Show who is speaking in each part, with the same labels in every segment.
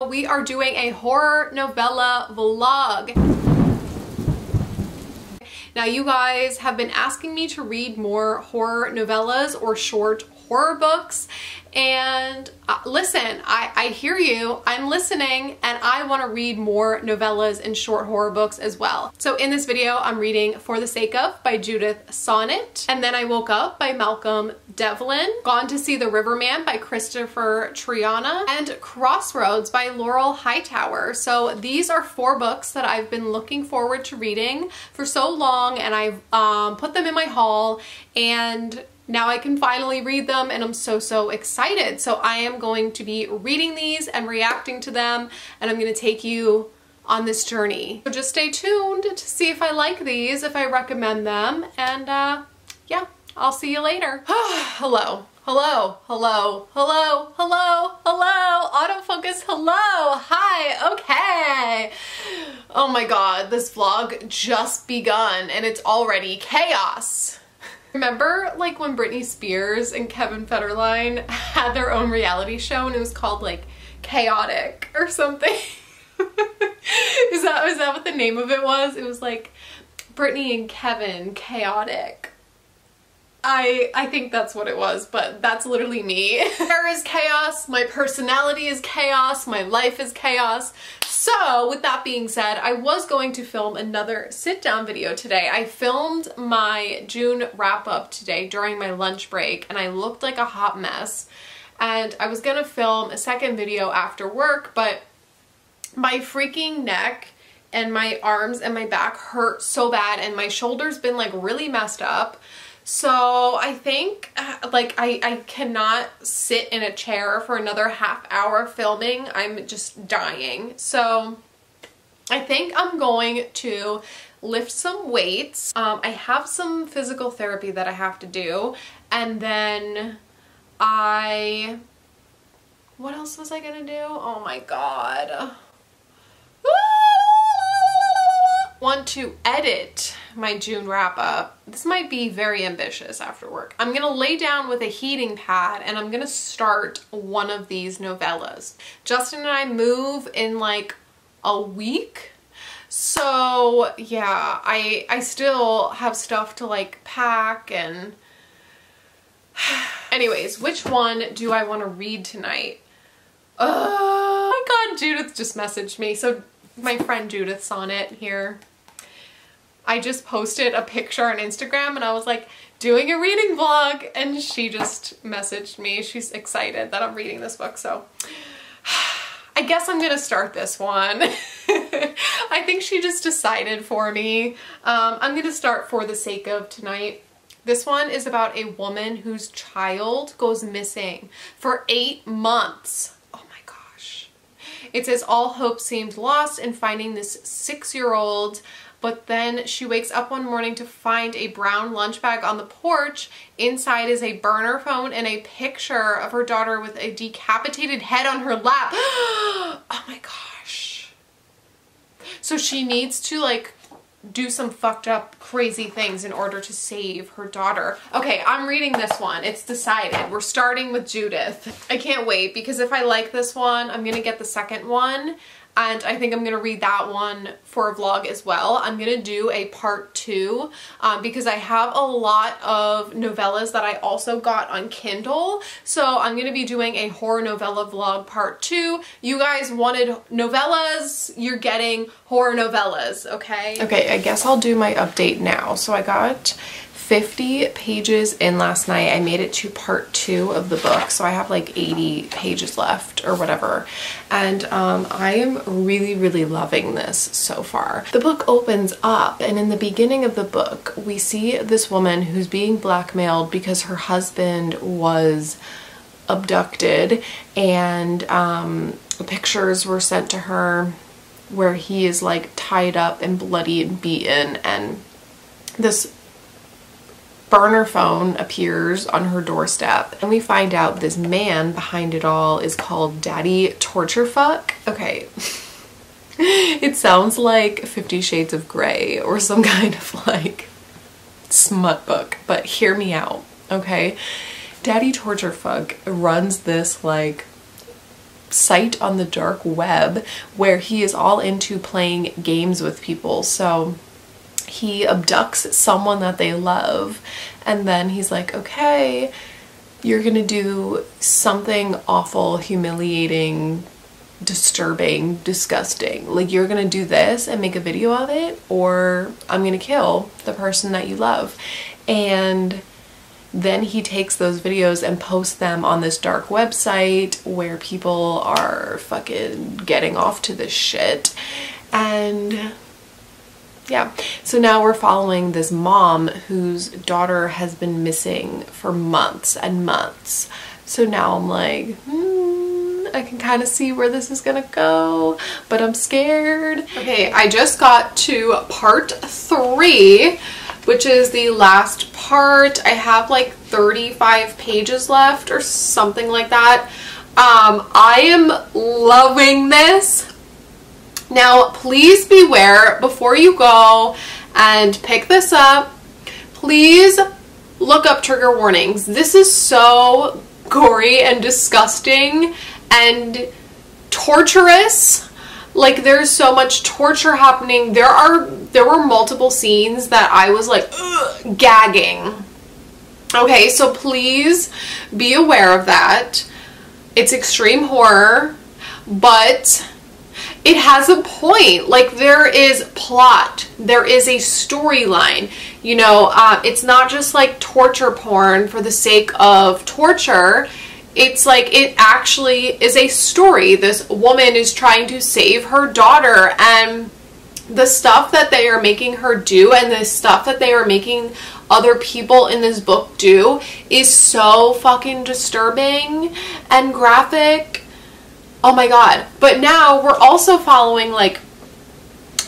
Speaker 1: We are doing a horror novella vlog. Now you guys have been asking me to read more horror novellas or short horror books, and listen, I hear you, I'm listening, and I want to read more novellas and short horror books as well. So in this video I'm reading For the Sake Of by Judith Sonnet, and Then I Woke Up by Malcolm Devlin, Gone to See the Riverman by Christopher Triana, and Crossroads by Laurel Hightower. So these are 4 books that I've been looking forward to reading for so long, and I've put them in my haul, and now I can finally read them, and I'm so excited. So I am going to be reading these and reacting to them, and I'm going to take you on this journey. So just stay tuned to see if I like these, if I recommend them, and yeah, I'll see you later. Hello. Hello, hello, hello, hello, hello, autofocus, hello, hi, okay. Oh my god, this vlog just begun and it's already chaos. Remember like when Britney Spears and Kevin Federline had their own reality show and it was called like Chaotic or something? Is that what the name of it was? It was like Britney and Kevin Chaotic. I think that's what it was, but that's literally me. There is chaos, my personality is chaos, my life is chaos. So with that being said, I was going to film another sit-down video today. I filmed my June wrap-up today during my lunch break and I looked like a hot mess. And I was gonna film a second video after work, but my freaking neck and my arms and my back hurt so bad and my shoulder's been like really messed up. So I think like I cannot sit in a chair for another half hour filming. I'm just dying. So I think I'm going to lift some weights. I have some physical therapy that I have to do, and then what else was I gonna do? Oh my god. Want to edit my June wrap up. This might be very ambitious after work. I'm gonna lay down with a heating pad and I'm gonna start one of these novellas. Justin and I move in like a week. So yeah, I still have stuff to like pack and anyways, which one do I want to read tonight? Oh my god, Judith just messaged me. So my friend Judith Sonnet here, I just posted a picture on Instagram and I was like, doing a reading vlog, and she just messaged me. She's excited that I'm reading this book, so I guess I'm gonna start this one. I think she just decided for me. I'm gonna start For the Sake Of tonight. This one is about a woman whose child goes missing for 8 months. It says all hope seemed lost in finding this 6-year-old, but then she wakes up one morning to find a brown lunch bag on the porch. Inside is a burner phone and a picture of her daughter with a decapitated head on her lap. Oh my gosh. So she needs to like do some fucked up crazy things in order to save her daughter. Okay, I'm reading this one. It's decided. We're starting with Judith. I can't wait because if I like this one, I'm gonna get the second one, and I think I'm gonna read that one for a vlog as well. I'm gonna do a part 2 because I have a lot of novellas that I also got on Kindle. So I'm gonna be doing a horror novella vlog part 2. You guys wanted novellas, you're getting horror novellas, okay? Okay, I guess I'll do my update now. So I got 50 pages in last night. I made it to part 2 of the book, so I have like 80 pages left or whatever, and I am really loving this so far. The book opens up, and in the beginning of the book we see this woman who's being blackmailed because her husband was abducted, and pictures were sent to her where he is like tied up and bloody and beaten, and this burner phone appears on her doorstep, and we find out this man behind it all is called Daddy Torturefuck. Okay. It sounds like 50 Shades of Grey or some kind of like smut book, but hear me out, okay? Daddy Torturefuck runs this like site on the dark web where he is all into playing games with people. So he abducts someone that they love, and then he's like, okay, you're gonna do something awful, humiliating, disturbing, disgusting. Like, you're gonna do this and make a video of it, or I'm gonna kill the person that you love. And then he takes those videos and posts them on this dark website where people are fucking getting off to this shit. And yeah, so now we're following this mom whose daughter has been missing for months and months. So now I'm like, I can kind of see where this is gonna go, but I'm scared. Okay, I just got to part 3, which is the last part. I have like 35 pages left or something like that. I am loving this. Now, please beware before you go and pick this up. Please look up trigger warnings. This is so gory and disgusting and torturous. Like, there's so much torture happening. There were multiple scenes that I was like, ugh, gagging. Okay, so please be aware of that. It's extreme horror, but it has a point. Like, there is plot, there is a storyline, you know. It's not just like torture porn for the sake of torture. It's like, it actually is a story. This woman is trying to save her daughter, and the stuff that they are making her do and the stuff that they are making other people in this book do is so fucking disturbing and graphic. Oh my god. But now we're also following, like,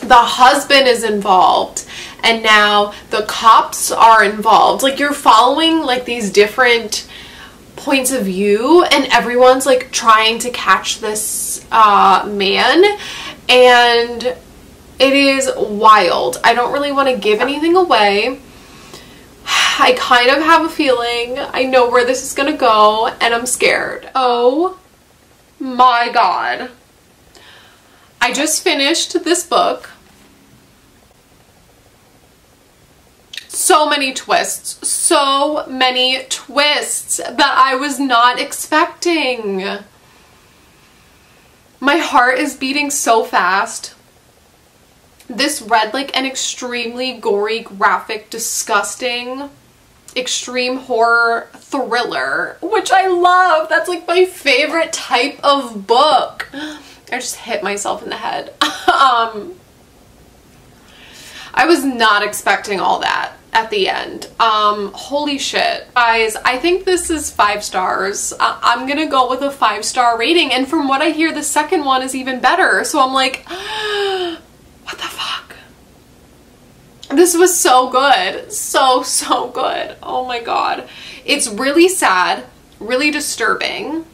Speaker 1: the husband is involved, and now the cops are involved. Like, you're following like these different points of view, and everyone's like trying to catch this man, and it is wild. I don't really want to give anything away. I kind of have a feeling I know where this is gonna go, and I'm scared. Oh my god. I just finished this book. So many twists. So many twists that I was not expecting. My heart is beating so fast. This read like an extremely gory, graphic, disgusting, extreme horror thriller, which I love. That's like my favorite type of book. I just hit myself in the head. I was not expecting all that at the end. Holy shit. Guys, I think this is 5 stars. I'm gonna go with a 5-star rating, and from what I hear, the second one is even better. So I'm like, what the fuck? This was so good. So good. Oh my god. It's really sad, really disturbing.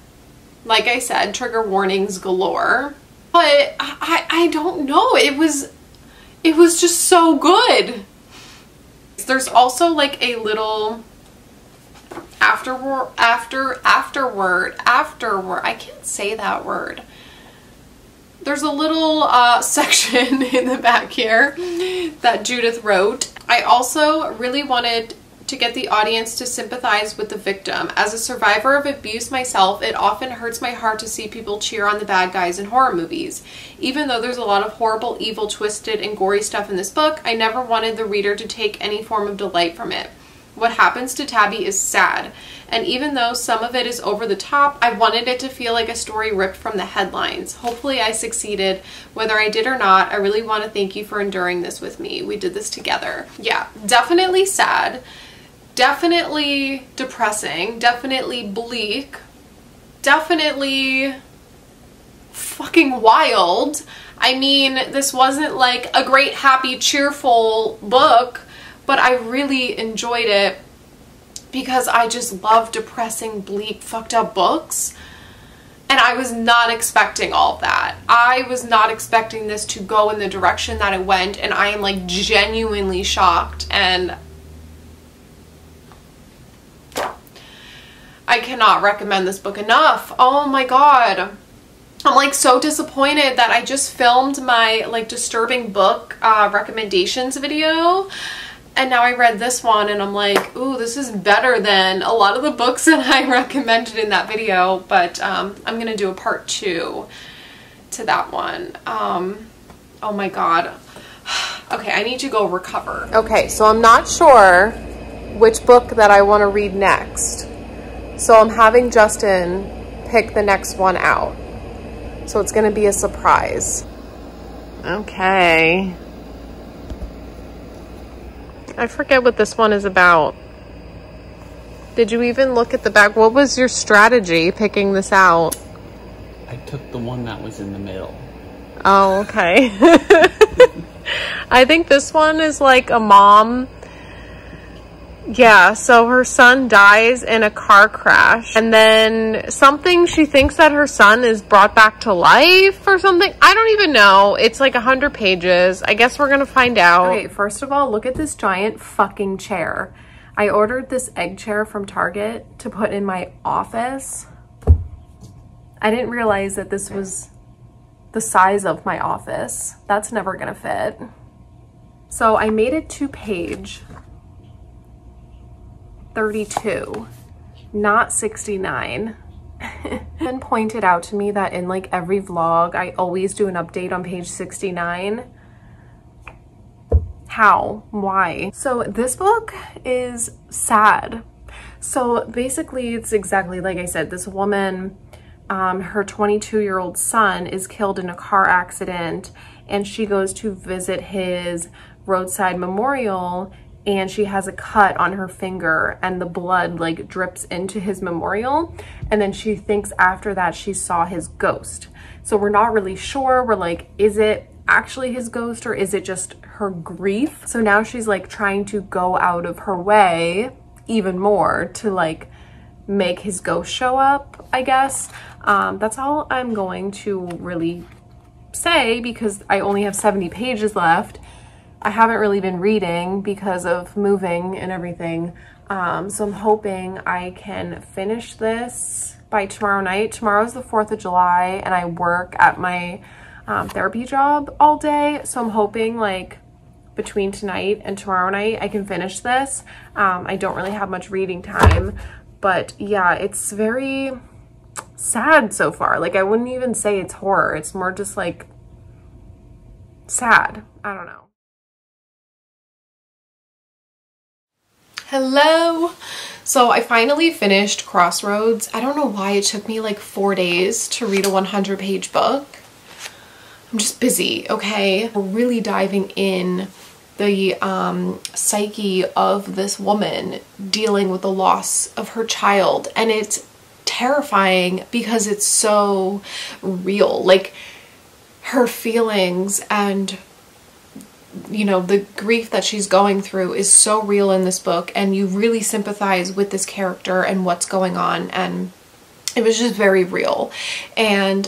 Speaker 1: Like I said, trigger warnings galore. But I don't know. It was just so good. There's also like a little afterword. I can't say that word. There's a little section in the back here that Judith wrote. I also really wanted to get the audience to sympathize with the victim. As a survivor of abuse myself, it often hurts my heart to see people cheer on the bad guys in horror movies. Even though there's a lot of horrible, evil, twisted, and gory stuff in this book, I never wanted the reader to take any form of delight from it. What happens to Tabby is sad, and even though some of it is over the top, I wanted it to feel like a story ripped from the headlines. Hopefully I succeeded. Whether I did or not, I really want to thank you for enduring this with me. We did this together. Yeah, definitely sad, definitely depressing, definitely bleak, definitely fucking wild. I mean, this wasn't like a great, happy, cheerful book, but I really enjoyed it because I just love depressing, bleak, fucked up books. And I was not expecting all of that. I was not expecting this to go in the direction that it went, and I am like genuinely shocked, and I cannot recommend this book enough. Oh my god. I'm like so disappointed that I just filmed my like disturbing book recommendations video, and now I read this one and I'm like, ooh, this is better than a lot of the books that I recommended in that video. But I'm gonna do a part 2 to that one. Oh my god. Okay, I need to go recover. Okay, so I'm not sure which book that I want to read next. So I'm having Justin pick the next one out. So it's going to be a surprise. Okay. I forget what this one is about. Did you even look at the back? What was your strategy picking this out?
Speaker 2: I took the one that was in the middle.
Speaker 1: Oh, okay. I think this one is like a mom. Yeah, so her son dies in a car crash, and then something, she thinks that her son is brought back to life or something. I don't even know. It's like 100 pages. I guess we're gonna find out. Okay, first of all, look at this giant fucking chair. I ordered this egg chair from Target to put in my office. I didn't realize that this was the size of my office. That's never gonna fit. So I made it 2-page. 32, not 69. And pointed out to me that in like every vlog, I always do an update on page 69. How? Why? So this book is sad. So basically it's exactly like I said, this woman, her 22-year-old son is killed in a car accident, and she goes to visit his roadside memorial, and she has a cut on her finger and the blood like drips into his memorial. And then she thinks after that she saw his ghost. So we're not really sure. We're like, is it actually his ghost or is it just her grief? So now she's like trying to go out of her way even more to like make his ghost show up, I guess. That's all I'm going to really say because I only have 70 pages left. I haven't really been reading because of moving and everything. So I'm hoping I can finish this by tomorrow night. Tomorrow's the 4th of July and I work at my therapy job all day. So I'm hoping like between tonight and tomorrow night I can finish this. I don't really have much reading time, but yeah, it's very sad so far. Like I wouldn't even say it's horror. It's more just like sad. I don't know. Hello. So I finally finished Crossroads. I don't know why it took me like 4 days to read a 100-page book. I'm just busy, okay? We're really diving in the psyche of this woman dealing with the loss of her child, and it's terrifying because it's so real. Like her feelings and you know, the grief that she's going through is so real in this book, and you really sympathize with this character and what's going on, and it was just very real. And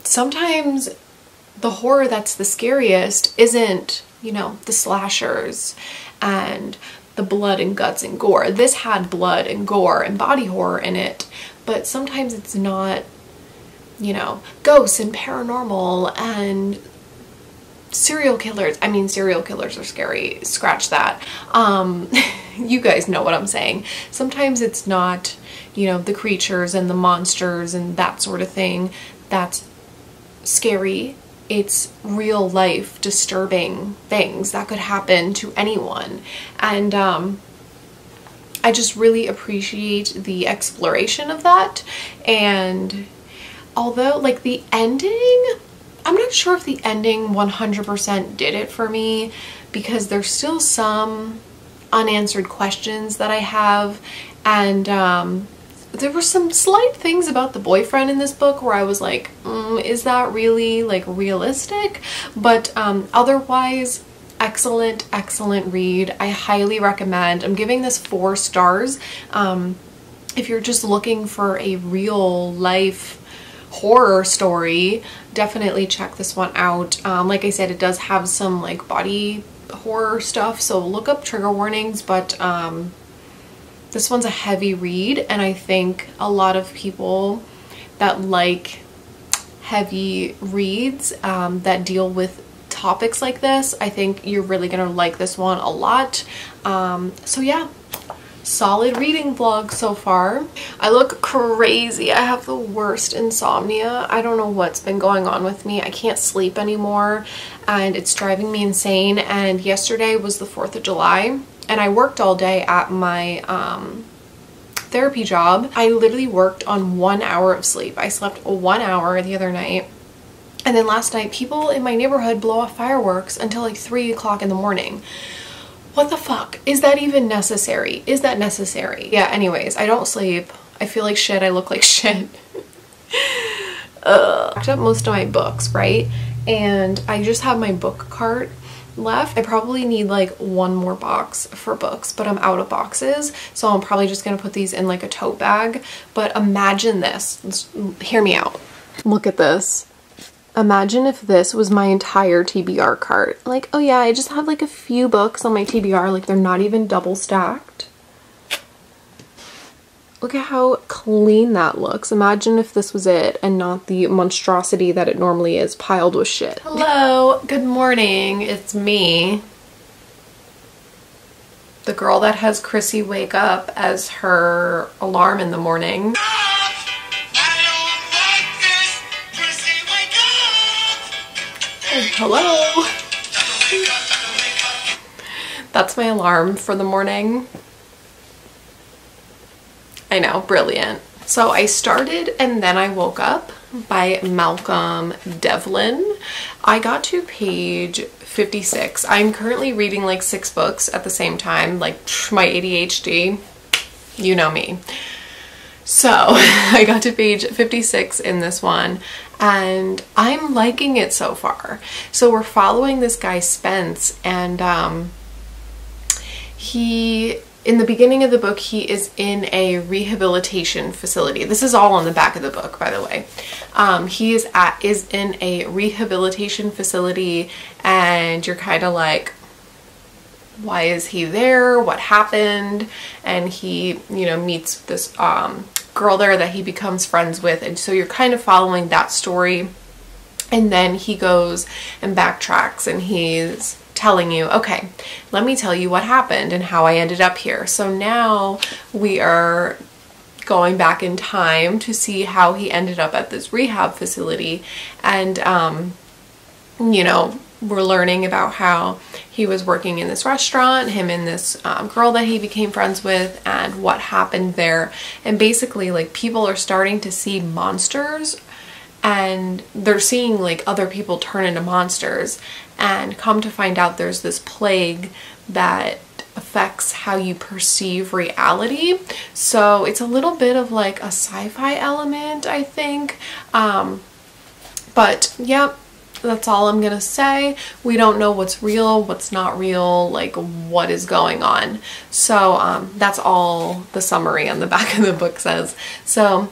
Speaker 1: sometimes the horror that's the scariest isn't, you know, the slashers and the blood and guts and gore. This had blood and gore and body horror in it, but sometimes it's not, you know, ghosts and paranormal and serial killers. I mean, serial killers are scary. Scratch that. You guys know what I'm saying. Sometimes it's not, you know, the creatures and the monsters and that sort of thing that's scary. It's real life disturbing things that could happen to anyone. And I just really appreciate the exploration of that. And although like the ending, I'm not sure if the ending 100% did it for me, because there's still some unanswered questions that I have, and there were some slight things about the boyfriend in this book where I was like, is that really like realistic? But otherwise, excellent read. I highly recommend. I'm giving this 4 stars. If you're just looking for a real life horror story, definitely check this one out. Like I said, it does have some like body horror stuff, so look up trigger warnings, but this one's a heavy read, and I think a lot of people that like heavy reads that deal with topics like this, I think you're really gonna like this one a lot. So yeah, solid reading vlog so far. I look crazy. I have the worst insomnia. I don't know what's been going on with me. I can't sleep anymore and it's driving me insane. And yesterday was the 4th of July and I worked all day at my therapy job. I literally worked on 1 hour of sleep. I slept 1 hour the other night. And then last night, people in my neighborhood blow off fireworks until like 3 o'clock in the morning. What the fuck? Is that even necessary? Is that necessary? Yeah, anyways, I don't sleep. I feel like shit. I look like shit. I packed up most of my books, right? And I just have my book cart left. I probably need like one more box for books, but I'm out of boxes. So I'm probably just gonna put these in like a tote bag. But imagine this. Hear me out. Look at this. Imagine if this was my entire TBR cart. Like, oh yeah, I just have like a few books on my TBR, like they're not even double stacked. Look at how clean that looks. Imagine if this was it and not the monstrosity that it normally is, piled with shit. Hello, good morning, it's me. The girl that has Chrissy wake up as her alarm in the morning. Hello. That's my alarm for the morning. I know, brilliant. So I started And Then I Woke Up by Malcolm Devlin. I got to page 56. I'm currently reading like 6 books at the same time, like my ADHD, you know me. So I got to page 56 in this one and I'm liking it so far. So we're following this guy Spence and in the beginning of the book he is in a rehabilitation facility. This is all on the back of the book, by the way. He is in a rehabilitation facility and you're kind of like, why is he there? What happened? And he, you know, meets this girl there that he becomes friends with, and so you're kind of following that story. And then he goes and backtracks and he's telling you, okay, let me tell you what happened and how I ended up here. So now we are going back in time to see how he ended up at this rehab facility. And you know, we're learning about how he was working in this restaurant, him and this girl that he became friends with, and what happened there. And basically, like, people are starting to see monsters and they're seeing like other people turn into monsters, and come to find out there's this plague that affects how you perceive reality. So it's a little bit of like a sci-fi element, I think. But yeah, that's all I'm gonna say. We don't know what's real, what's not real, like what is going on. So that's all the summary on the back of the book says. So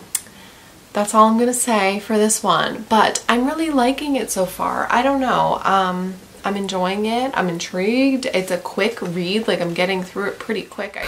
Speaker 1: that's all I'm gonna say for this one. But I'm really liking it so far. I don't know. I'm enjoying it. I'm intrigued. It's a quick read. Like, I'm getting through it pretty quick.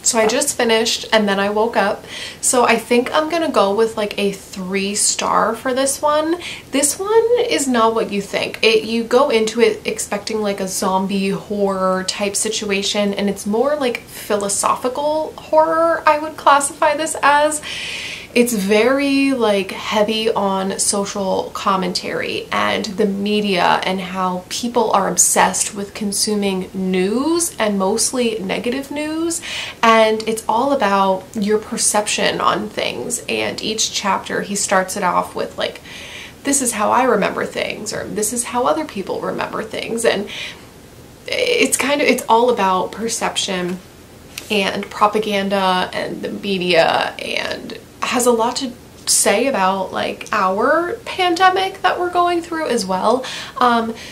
Speaker 1: So I just finished And Then I Woke Up. So I think I'm gonna go with like a 3-star for this one. This one is not what you think. You go into it expecting like a zombie horror type situation, and it's more like philosophical horror, I would classify this as. It's very like heavy on social commentary and the media and how people are obsessed with consuming news, and mostly negative news. And it's all about your perception on things. And each chapter he starts it off with like, this is how I remember things, or this is how other people remember things. And it's all about perception and propaganda and the media, and has a lot to say about like our pandemic that we're going through as well.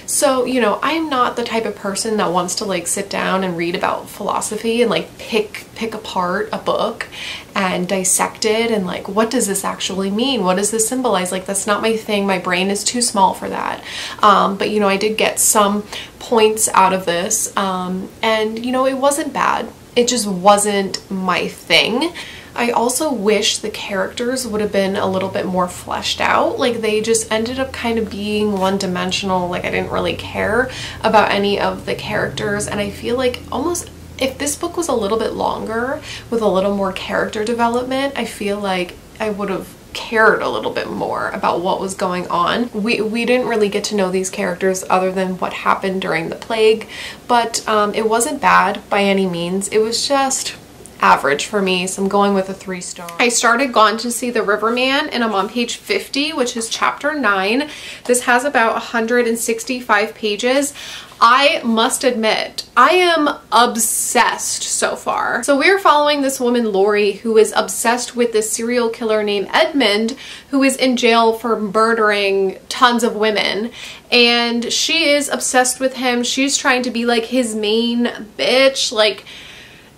Speaker 1: So, you know, I'm not the type of person that wants to like sit down and read about philosophy and like pick apart a book and dissect it and like, what does this actually mean? What does this symbolize? Like, that's not my thing. My brain is too small for that. But you know, I did get some points out of this, and you know, it wasn't bad. It just wasn't my thing. I also wish the characters would have been a little bit more fleshed out. Like, they just ended up kind of being one-dimensional. Like, I didn't really care about any of the characters, and I feel like almost if this book was a little bit longer with a little more character development, I feel like I would have cared a little bit more about what was going on. We didn't really get to know these characters other than what happened during the plague, but it wasn't bad by any means. It was just average for me, so I'm going with a 3 star. I started Gone to See the Riverman, and I'm on page 50, which is chapter 9. This has about 165 pages. I must admit, I am obsessed so far. So we're following this woman, Lori, who is obsessed with this serial killer named Edmund, who is in jail for murdering tons of women. And she is obsessed with him. She's trying to be like his main bitch, like,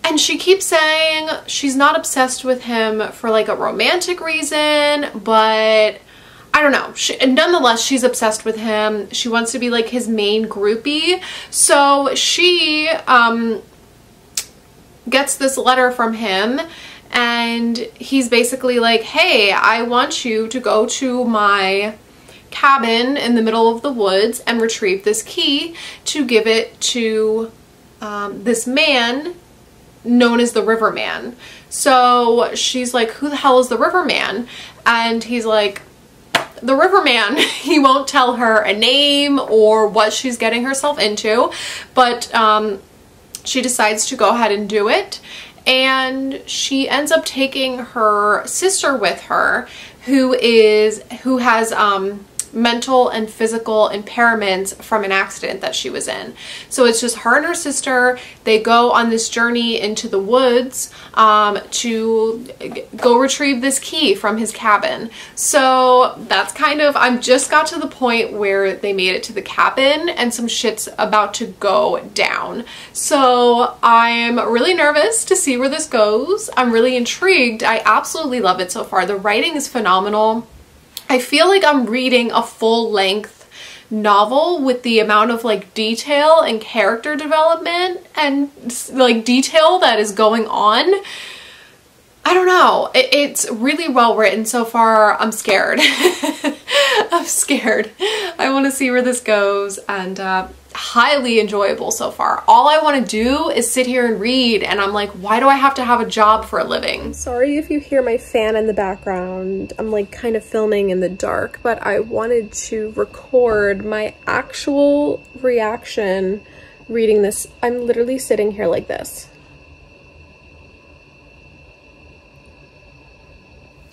Speaker 1: and she keeps saying she's not obsessed with him for like a romantic reason, but I don't know. Nonetheless, she's obsessed with him. She wants to be like his main groupie. So she gets this letter from him, and he's basically like, hey, I want you to go to my cabin in the middle of the woods and retrieve this key to give it to this man known as the Riverman. So she's like, who the hell is the Riverman? And he's like, the Riverman. He won't tell her a name or what she's getting herself into, but she decides to go ahead and do it. And she ends up taking her sister with her, who has mental and physical impairments from an accident that she was in. So it's just her and her sister. They go on this journey into the woods to go retrieve this key from his cabin. So that's kind of, I just got to the point where they made it to the cabin and some shit's about to go down. So I'm really nervous to see where this goes. I'm really intrigued. I absolutely love it so far. The writing is phenomenal. I feel like I'm reading a full-length novel with the amount of like detail and character development and like detail that is going on. I don't know. It's really well written so far. I'm scared. I'm scared. I want to see where this goes, and highly enjoyable so far. All I want to do is sit here and read, and I'm like, why do I have to have a job for a living? Sorry if you hear my fan in the background. I'm like kind of filming in the dark, but I wanted to record my actual reaction reading this. I'm literally sitting here like this.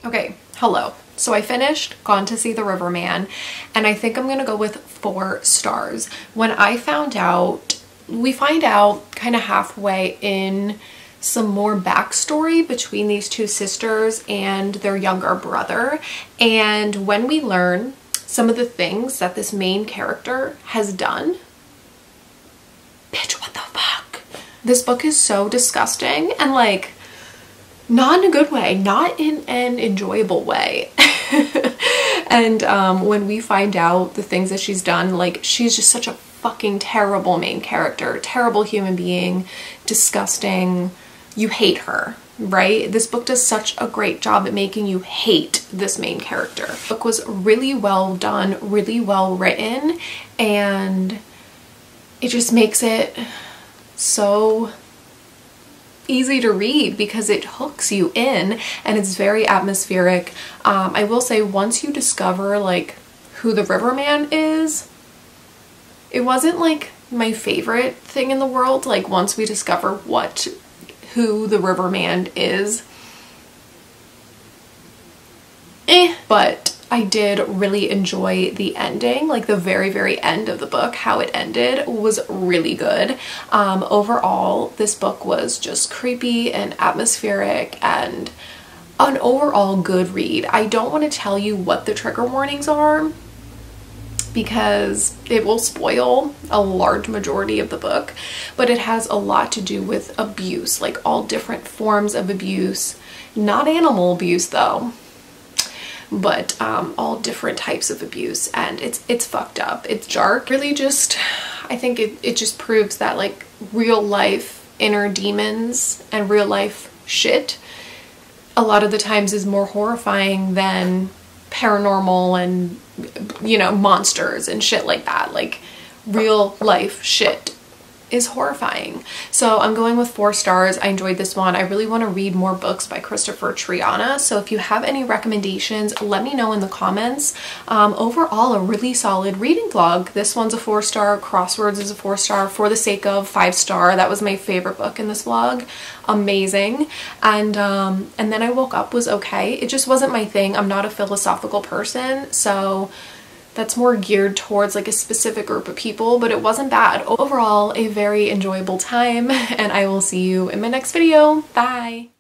Speaker 1: Okay, hello. So I finished Gone to See the Riverman, and I think I'm gonna go with 4 stars. When I found out, we find out kind of halfway in some more backstory between these 2 sisters and their younger brother. And when we learn some of the things that this main character has done, bitch, what the fuck? This book is so disgusting, and like, not in a good way, not in an enjoyable way. And when we find out the things that she's done, like, she's just such a fucking terrible main character, terrible human being, disgusting. You hate her, right? This book does such a great job at making you hate this main character. The book was really well done, really well written, and it just makes it so easy to read because it hooks you in, and it's very atmospheric. I will say, once you discover like who the Riverman is, it wasn't like my favorite thing in the world. Like, once we discover who the Riverman is, but I did really enjoy the ending. Like, the very, very end of the book, how it ended was really good. Overall, this book was just creepy and atmospheric, and an overall good read. I don't want to tell you what the trigger warnings are because it will spoil a large majority of the book, but it has a lot to do with abuse, like all different forms of abuse, not animal abuse though, but all different types of abuse, and it's fucked up. It's dark. Really just, I think it just proves that like real life inner demons and real life shit a lot of the times is more horrifying than paranormal and, you know, monsters and shit like that. Like real life shit is horrifying. So I'm going with 4 stars. I enjoyed this one. I really want to read more books by Christopher Triana. So if you have any recommendations, let me know in the comments. Overall, a really solid reading vlog. This one's a 4-star. Crosswords is a 4-star. For the Sake of, 5-star. That was my favorite book in this vlog. Amazing. And then I Woke Up was okay. It just wasn't my thing. I'm not a philosophical person, so that's more geared towards like a specific group of people, but it wasn't bad. Overall, a very enjoyable time, and I will see you in my next video. Bye!